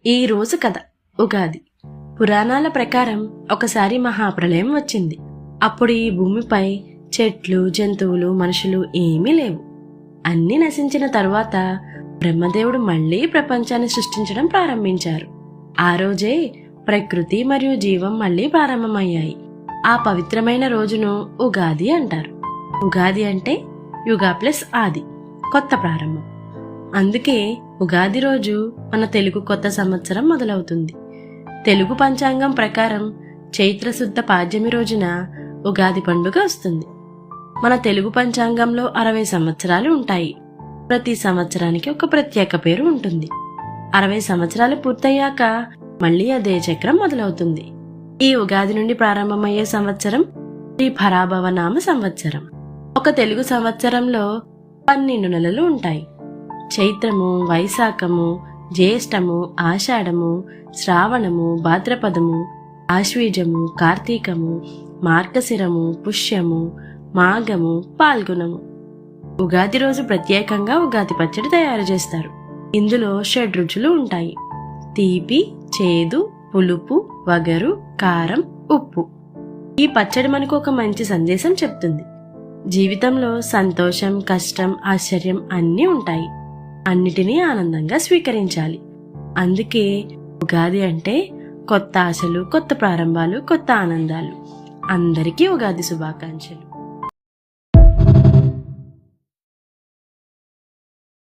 ఈ రోజు కథ ఉగాది. పురాణాల ప్రకారం ఒకసారి మహాప్రళయం వచ్చింది. అప్పుడు ఈ భూమిపై చెట్లు, జంతువులు, మనుషులు ఏమీ లేవు. అన్నీ నశించిన తరువాత బ్రహ్మదేవుడు మళ్లీ ప్రపంచాన్ని సృష్టించడం ప్రారంభించారు. ఆ రోజే ప్రకృతి మరియు జీవం మళ్లీ ప్రారంభమయ్యాయి. ఆ పవిత్రమైన రోజును ఉగాది అంటారు. ఉగాది అంటే యుగా ప్లస్ ఆది, కొత్త ప్రారంభం. అందుకే ఉగాది రోజు మన తెలుగు కొత్త సంవత్సరం మొదలవుతుంది. తెలుగు పంచాంగం ప్రకారం చైత్రశుద్ధ పాడ్యమి రోజున ఉగాది పండుగ వస్తుంది. మన తెలుగు పంచాంగంలో 60 సంవత్సరాలు ఉంటాయి. ప్రతి సంవత్సరానికి ఒక ప్రత్యేక పేరు ఉంటుంది. 60 సంవత్సరాలు పూర్తయ్యాక మళ్లీ అదే చక్రం మొదలవుతుంది. ఈ ఉగాది నుండి ప్రారంభమయ్యే సంవత్సరం శ్రీ పరాభవనామ సంవత్సరం. ఒక తెలుగు సంవత్సరంలో 12 నెలలు ఉంటాయి. చైత్రము, వైశాఖము, జ్యేష్టము, ఆషాఢము, శ్రావణము, భాద్రపదము, ఆశ్వీజము, కార్తీకము, మార్గశిరము, పుష్యము, మాఘము, పాల్గొనము. ఉగాది రోజు ప్రత్యేకంగా ఉగాది పచ్చడి తయారు చేస్తారు. ఇందులో 6 రుచులు ఉంటాయి: తీపి, చేదు, పులుపు, వగరు, కారం, ఉప్పు. ఈ పచ్చడి మనకు ఒక మంచి సందేశం చెప్తుంది. జీవితంలో సంతోషం, కష్టం, ఆశ్చర్యం అన్నీ ఉంటాయి. అన్నిటినీ ఆనందంగా స్వీకరించాలి. అందుకే ఉగాది అంటే కొత్త ఆశలు, కొత్త ప్రారంభాలు, కొత్త ఆనందాలు. అందరికీ ఉగాది శుభాకాంక్షలు.